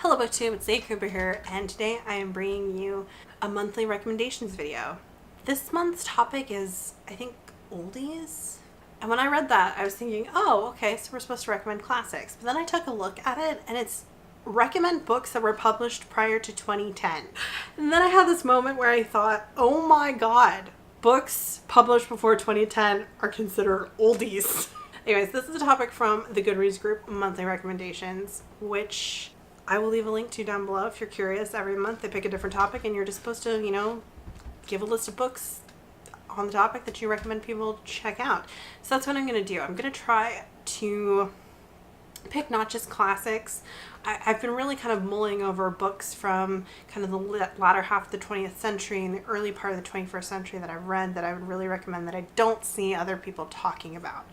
Hello BookTube, it's Zay Cooper here, and today I am bringing you a monthly recommendations video. This month's topic is, I think, oldies? And when I read that, I was thinking, oh, okay, so we're supposed to recommend classics. But then I took a look at it, and it's recommend books that were published prior to 2010. And then I had this moment where I thought, oh my god, books published before 2010 are considered oldies. Anyways, this is a topic from the Goodreads group monthly recommendations, which I will leave a link to down below if you're curious. Every month they pick a different topic and you're just supposed to, give a list of books on the topic that you recommend people check out. So that's what I'm going to do. I'm going to try to pick not just classics. I've been really kind of mulling over books from kind of the latter half of the 20th century and the early part of the 21st century that I've read that I would really recommend that I don't see other people talking about.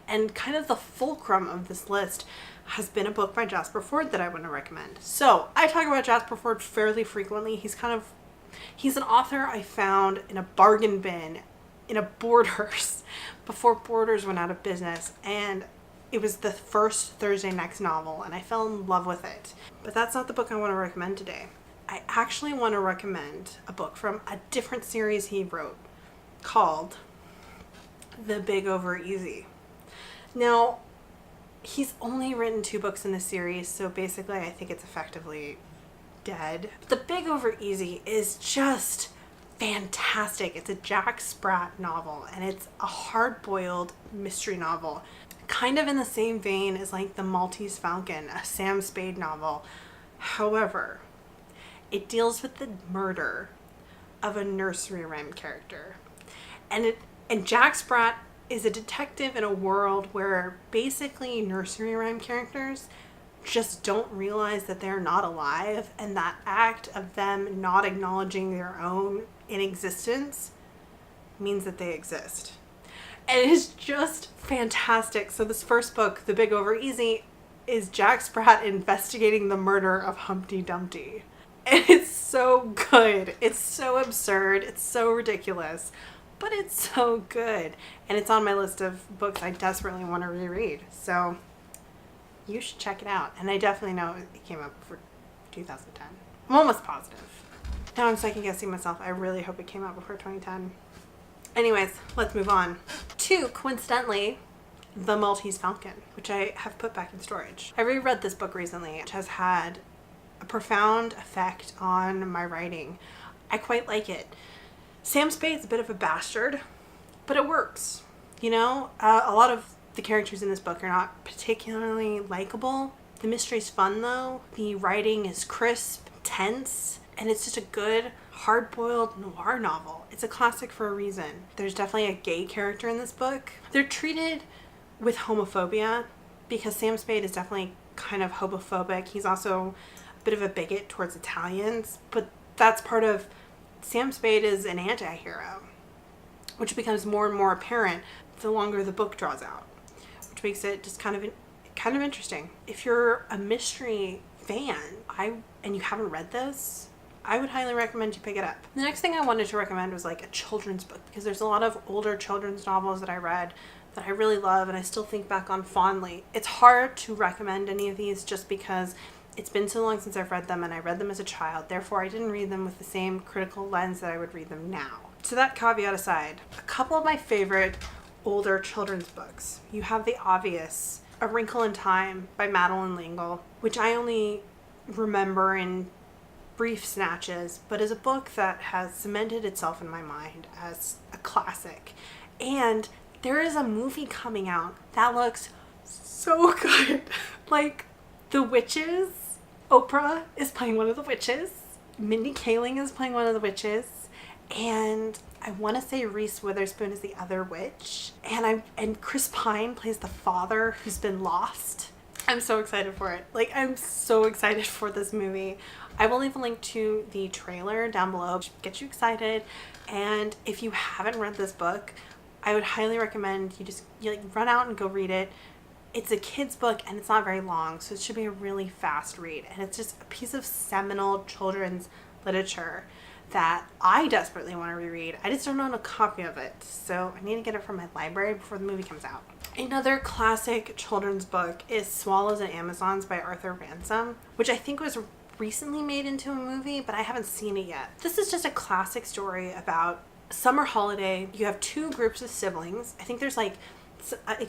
And kind of the fulcrum of this list has been a book by Jasper Fforde that I want to recommend. So I talk about Jasper Fforde fairly frequently. He's an author I found in a bargain bin in a Borders before Borders went out of business, and it was the first Thursday Next novel, and I fell in love with it. But that's not the book I want to recommend today. I actually want to recommend a book from a different series he wrote called The Big Overeasy. Now, he's only written 2 books in the series, so basically I think it's effectively dead. The Big Overeasy is just fantastic. It's a Jack Sprat novel, and it's a hard-boiled mystery novel. Kind of in the same vein as like the Maltese Falcon, a Sam Spade novel. However, it deals with the murder of a nursery rhyme character. And Jack Sprat is a detective in a world where basically nursery rhyme characters just don't realize that they're not alive, and that act of them not acknowledging their own inexistence means that they exist. And it is just fantastic. So this first book, The Big Overeasy, is Jack Sprat investigating the murder of Humpty Dumpty. And it's so good. It's so absurd. It's so ridiculous. But it's so good. And it's on my list of books I desperately want to reread. So you should check it out. And I definitely know it came out before 2010. I'm almost positive. Now I'm second guessing myself. I really hope it came out before 2010. Anyways, let's move on to, coincidentally, The Maltese Falcon, which I have put back in storage. I reread this book recently, which has had a profound effect on my writing. I quite like it. Sam Spade's a bit of a bastard, but it works. A lot of the characters in this book are not particularly likable. The mystery's fun though. The writing is crisp, tense, and it's just a good, hard-boiled noir novel. It's a classic for a reason. There's definitely a gay character in this book. They're treated with homophobia because Sam Spade is definitely kind of homophobic. He's also a bit of a bigot towards Italians, but that's part of Sam Spade is an anti-hero, which becomes more and more apparent the longer the book draws out, which makes it just kind of interesting. If you're a mystery fan, and you haven't read this, I would highly recommend you pick it up. The next thing I wanted to recommend was like a children's book, because there's a lot of older children's novels that I read that I really love and I still think back on fondly. It's hard to recommend any of these just because it's been so long since I've read them and I read them as a child. Therefore, I didn't read them with the same critical lens that I would read them now. So that caveat aside, a couple of my favorite older children's books. You have the obvious A Wrinkle in Time by Madeleine L'Engle, which I only remember in brief snatches, but is a book that has cemented itself in my mind as a classic. And there is a movie coming out that looks so good. Like, the witches, Oprah is playing one of the witches, Mindy Kaling is playing one of the witches, and I want to say Reese Witherspoon is the other witch, and Chris Pine plays the father who's been lost. I'm so excited for it. Like, I'm so excited for this movie. I will leave a link to the trailer down below to get you excited. And if you haven't read this book, I would highly recommend you run out and go read it. It's a kid's book and it's not very long, so it should be a really fast read. And it's just a piece of seminal children's literature that I desperately want to reread. I just don't own a copy of it, so I need to get it from my library before the movie comes out. Another classic children's book is Swallows and Amazons by Arthur Ransom, which I think was recently made into a movie, but I haven't seen it yet. This is just a classic story about summer holiday. You have two groups of siblings. I think there's like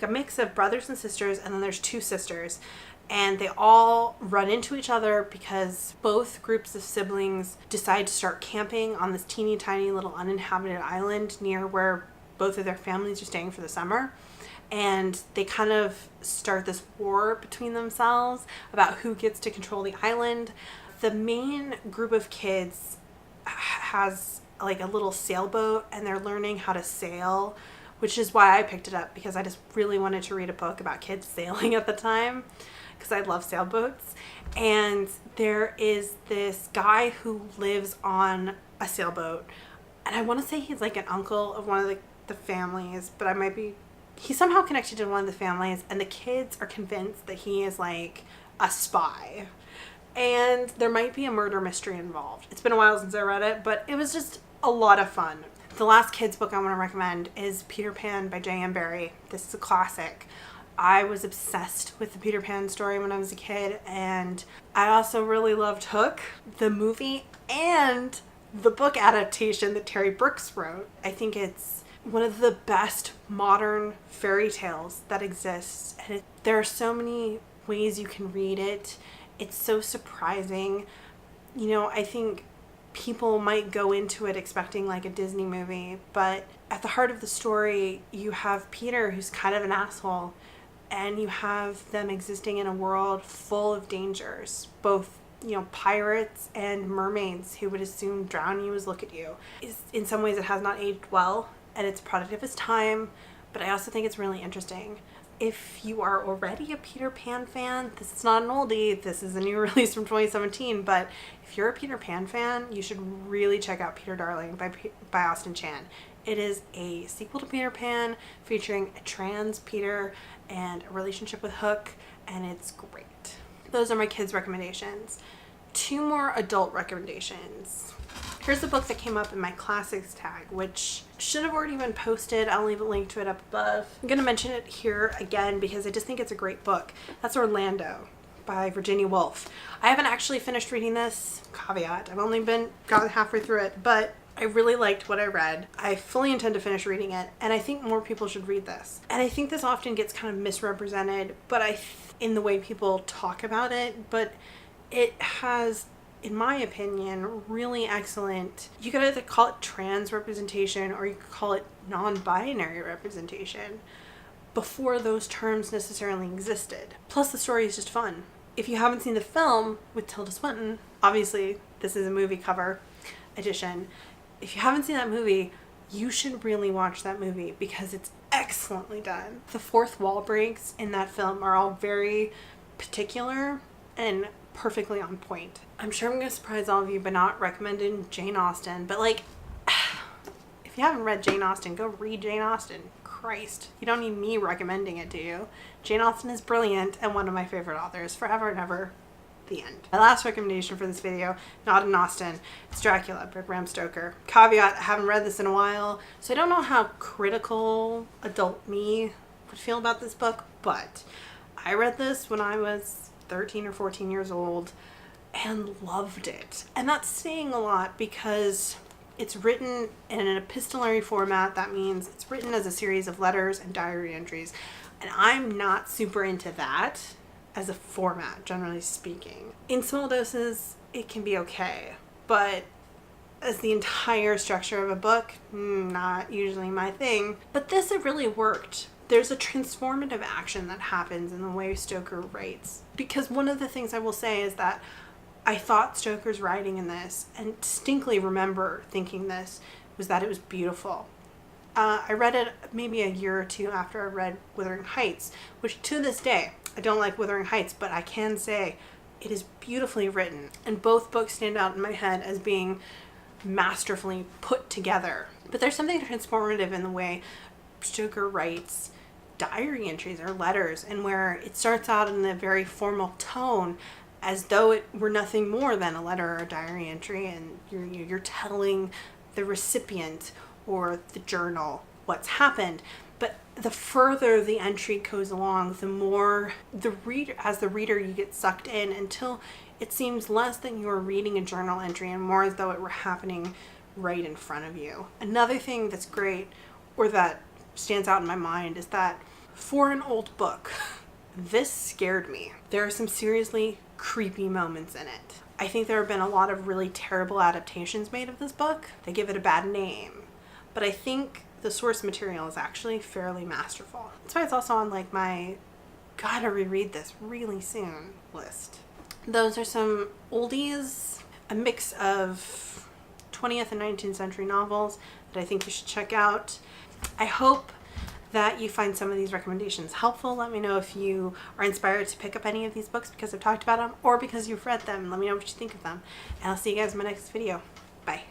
a mix of brothers and sisters, and then there's two sisters. And they all run into each other because both groups of siblings decide to start camping on this teeny tiny little uninhabited island near where both of their families are staying for the summer. And they kind of start this war between themselves about who gets to control the island. The main group of kids has like a little sailboat, and they're learning how to sail, which is why I picked it up, because I just really wanted to read a book about kids sailing at the time, because I love sailboats. And there is this guy who lives on a sailboat, and I want to say he's like an uncle of one of the families, but I might be, he's somehow connected to one of the families, and the kids are convinced that he is like a spy, and there might be a murder mystery involved. It's been a while since I read it, but it was just a lot of fun. The last kids book I want to recommend is Peter Pan by J.M. Barrie. This is a classic. I was obsessed with the Peter Pan story when I was a kid, and I also really loved Hook, the movie, and the book adaptation that Terry Brooks wrote. I think it's one of the best modern fairy tales that exists, and there are so many ways you can read it. It's so surprising. You know, I think people might go into it expecting like a Disney movie, but at the heart of the story, you have Peter, who's kind of an asshole, and you have them existing in a world full of dangers, both, you know, pirates and mermaids who would as soon drown you as look at you. In some ways, it has not aged well, and it's a product of its time, but I also think it's really interesting. If you are already a Peter Pan fan, this is not an oldie, this is a new release from 2017, but if you're a Peter Pan fan, you should really check out Peter Darling by Austin Chan. It is a sequel to Peter Pan featuring a trans Peter and a relationship with Hook, and it's great. Those are my kids' recommendations. Two more adult recommendations. Here's a book that came up in my classics tag, which should have already been posted. I'll leave a link to it up above. I'm going to mention it here again because I just think it's a great book. That's Orlando by Virginia Woolf. I haven't actually finished reading this, caveat. I've only gotten halfway through it, but I really liked what I read. I fully intend to finish reading it, and I think more people should read this. And I think this often gets kind of misrepresented, but in the way people talk about it, but it has, in my opinion, really excellent, you could either call it trans representation or you could call it non-binary representation before those terms necessarily existed. Plus the story is just fun. If you haven't seen the film with Tilda Swinton, obviously this is a movie cover edition. If you haven't seen that movie, you should really watch that movie because it's excellently done. The fourth wall breaks in that film are all very particular and perfectly on point. I'm sure I'm going to surprise all of you by not recommending Jane Austen, but like, if you haven't read Jane Austen, go read Jane Austen. Christ, you don't need me recommending it, do you? Jane Austen is brilliant and one of my favorite authors, forever and ever. The end. My last recommendation for this video, not in Austen, it's Dracula by Bram Stoker. Caveat, I haven't read this in a while, so I don't know how critical adult me would feel about this book, but I read this when I was 13 or 14 years old and loved it. And that's saying a lot because it's written in an epistolary format. That means it's written as a series of letters and diary entries. And I'm not super into that as a format, generally speaking. In small doses, it can be okay. But as the entire structure of a book, not usually my thing. But this, it really worked. There's a transformative action that happens in the way Stoker writes. Because one of the things I will say is that I thought Stoker's writing in this, and distinctly remember thinking this, was that it was beautiful. I read it maybe a year or two after I read Wuthering Heights, which to this day, I don't like Wuthering Heights, but I can say it is beautifully written. And both books stand out in my head as being masterfully put together. But there's something transformative in the way Stoker writes diary entries or letters, and where it starts out in a very formal tone as though it were nothing more than a letter or a diary entry, and you're telling the recipient or the journal what's happened. But the further the entry goes along, the more as the reader you get sucked in until It seems less that you are reading a journal entry and more as though it were happening right in front of you. Another thing that's great, or that stands out in my mind, is that for an old book, this scared me. There are some seriously creepy moments in it. I think there have been a lot of really terrible adaptations made of this book. They give it a bad name. But I think the source material is actually fairly masterful. That's why it's also on like my gotta reread this really soon list. Those are some oldies, a mix of 20th and 19th century novels that I think you should check out. I hope that you find some of these recommendations helpful. Let me know if you are inspired to pick up any of these books because I've talked about them or because you've read them. Let me know what you think of them. And I'll see you guys in my next video. Bye.